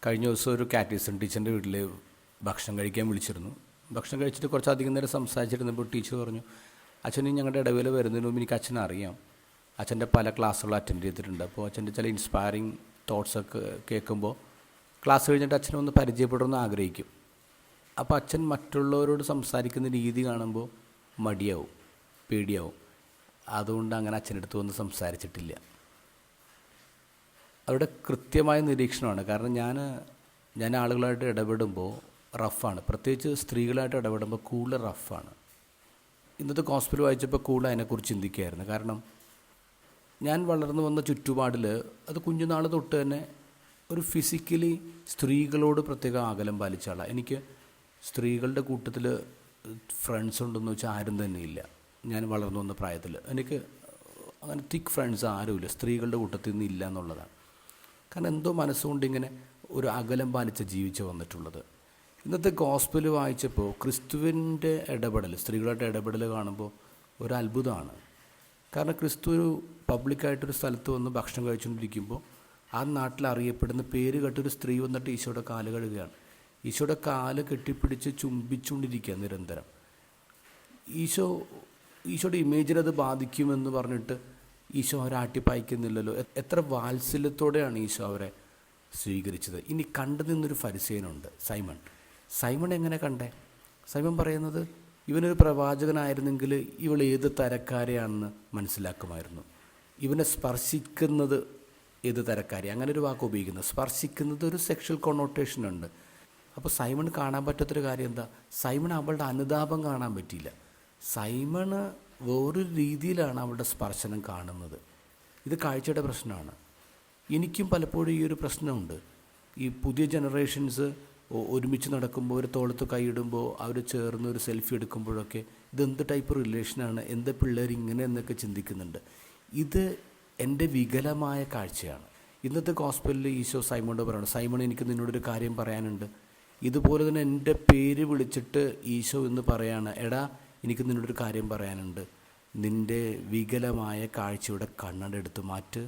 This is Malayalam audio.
കഴിഞ്ഞ ദിവസം ഒരു കാറ്റീസം ടീച്ചറിൻ്റെ വീട്ടിൽ ഭക്ഷണം കഴിക്കാൻ വിളിച്ചിരുന്നു. ഭക്ഷണം കഴിച്ചിട്ട് കുറച്ചധികം നേരം സംസാരിച്ചിരുന്നപ്പോൾ ടീച്ചർ പറഞ്ഞു, അച്ഛന് ഞങ്ങളുടെ ഇടവേള വരുന്നതിന് മുമ്പ് എനിക്ക് അച്ഛനെ അറിയാം. അച്ഛൻ്റെ പല ക്ലാസ്സുകൾ അറ്റൻഡ് ചെയ്തിട്ടുണ്ട്. അപ്പോൾ അച്ഛൻ്റെ ചില ഇൻസ്പയറിങ് തോട്ട്സൊക്കെ കേൾക്കുമ്പോൾ ക്ലാസ് കഴിഞ്ഞിട്ട് അച്ഛനെ ഒന്ന് പരിചയപ്പെടണമെന്ന് ആഗ്രഹിക്കും. അപ്പോൾ അച്ഛൻ മറ്റുള്ളവരോട് സംസാരിക്കുന്ന രീതി കാണുമ്പോൾ മടിയാവും, പേടിയാവും. അതുകൊണ്ട് അങ്ങനെ അച്ഛൻ്റെ അടുത്ത് വന്ന് സംസാരിച്ചിട്ടില്ല. അവരുടെ കൃത്യമായ നിരീക്ഷണമാണ്. കാരണം ഞാൻ ആളുകളായിട്ട് ഇടപെടുമ്പോൾ റഫാണ്, പ്രത്യേകിച്ച് സ്ത്രീകളായിട്ട് ഇടപെടുമ്പോൾ കൂടുതൽ റഫാണ്. ഇന്നത്തെ ഗോസ്പൽ വായിച്ചപ്പോൾ കൂടുതൽ അതിനെക്കുറിച്ച് ചിന്തിക്കുകയായിരുന്നു. കാരണം ഞാൻ വളർന്നു വന്ന ചുറ്റുപാടിൽ അത് കുഞ്ഞുനാൾ തൊട്ട് തന്നെ ഒരു ഫിസിക്കലി സ്ത്രീകളോട് പ്രത്യേക അകലം പാലിച്ച ആളാണ്. എനിക്ക് സ്ത്രീകളുടെ കൂട്ടത്തിൽ ഫ്രണ്ട്സ് ഉണ്ടെന്ന് വെച്ചാൽ ആരും തന്നെ ഇല്ല. ഞാൻ വളർന്നു വന്ന പ്രായത്തിൽ എനിക്ക് അങ്ങനെ തിക്ക് ഫ്രണ്ട്സ് ആരുമില്ല, സ്ത്രീകളുടെ കൂട്ടത്തിൽ നിന്ന് ഇല്ല എന്നുള്ളതാണ്. കാരണം എന്തോ മനസ്സുകൊണ്ട് ഇങ്ങനെ ഒരു അകലം പാലിച്ച് ജീവിച്ച് വന്നിട്ടുള്ളത്. ഇന്നത്തെ ഗോസ്പൽ വായിച്ചപ്പോൾ ക്രിസ്തുവിൻ്റെ ഇടപെടൽ, സ്ത്രീകളുടെ ഇടപെടൽ കാണുമ്പോൾ ഒരു അത്ഭുതമാണ്. കാരണം ക്രിസ്തു ഒരു പബ്ലിക്കായിട്ടൊരു സ്ഥലത്ത് വന്ന് ഭക്ഷണം കഴിച്ചുകൊണ്ടിരിക്കുമ്പോൾ ആ നാട്ടിൽ അറിയപ്പെടുന്ന പേര് കേട്ടൊരു സ്ത്രീ വന്നിട്ട് ഈശോയുടെ കാല് കഴുകുകയാണ്. ഈശോയുടെ കാല് കെട്ടിപ്പിടിച്ച് ചുംബിച്ചുകൊണ്ടിരിക്കുക നിരന്തരം. ഈശോയുടെ ഇമേജിനത് ബാധിക്കുമെന്ന് പറഞ്ഞിട്ട് ഈശോ അവരെ ആട്ടിപ്പായിക്കുന്നില്ലല്ലോ. എത്ര വാത്സല്യത്തോടെയാണ് ഈശോ അവരെ സ്വീകരിച്ചത്. ഇനി കണ്ടു നിന്നൊരു ഫരിസേയനുണ്ട്, സൈമൺ എങ്ങനെ കണ്ടേ? സൈമൺ പറയുന്നത്, ഇവനൊരു പ്രവാചകനായിരുന്നെങ്കിൽ ഇവൾ ഏത് തരക്കാരെയാണെന്ന് മനസ്സിലാക്കുമായിരുന്നു. ഇവനെ സ്പർശിക്കുന്നത് ഏത് തരക്കാരി, അങ്ങനെ ഒരു വാക്ക് ഉപയോഗിക്കുന്നത്. സ്പർശിക്കുന്നത് ഒരു സെക്ഷൽ കൊണോട്ടേഷനുണ്ട്. അപ്പോൾ സൈമൺ കാണാൻ പറ്റാത്തൊരു കാര്യം എന്താ? സൈമൺ അവളുടെ അനുതാപം കാണാൻ പറ്റിയില്ല. സൈമണ് വേറൊരു രീതിയിലാണ് അവളുടെ സ്പർശനം കാണുന്നത്. ഇത് കാഴ്ചയുടെ പ്രശ്നമാണ്. എനിക്കും പലപ്പോഴും ഈ ഒരു പ്രശ്നമുണ്ട്. ഈ പുതിയ ജനറേഷൻസ് ഒരുമിച്ച് നടക്കുമ്പോൾ, ഒരു തോളത്ത് കൈയിടുമ്പോൾ, അവർ ചേർന്ന് ഒരു സെൽഫി എടുക്കുമ്പോഴൊക്കെ ഇതെന്ത് ടൈപ്പ് റിലേഷനാണ്, എന്താ പിള്ളേർ ഇങ്ങനെ എന്നൊക്കെ ചിന്തിക്കുന്നുണ്ട്. ഇത് എൻ്റെ വികലമായ കാഴ്ചയാണ്. ഇന്നത്തെ ഗോസ്പലിൽ ഈശോ സൈമോനോട് പറയുന്നത്, സൈമൺ എനിക്ക് നിന്നോടൊരു കാര്യം പറയാനുണ്ട്. ഇതുപോലെ തന്നെ എൻ്റെ പേര് വിളിച്ചിട്ട് ഈശോ എന്ന് പറയാണ്, എടാ എനിക്ക് നിന്നോടൊരു കാര്യം പറയാനുണ്ട്, നിൻ്റെ വികലമായ കാഴ്ചയുടെ കണ്ണട എടുത്ത് മാറ്റ്.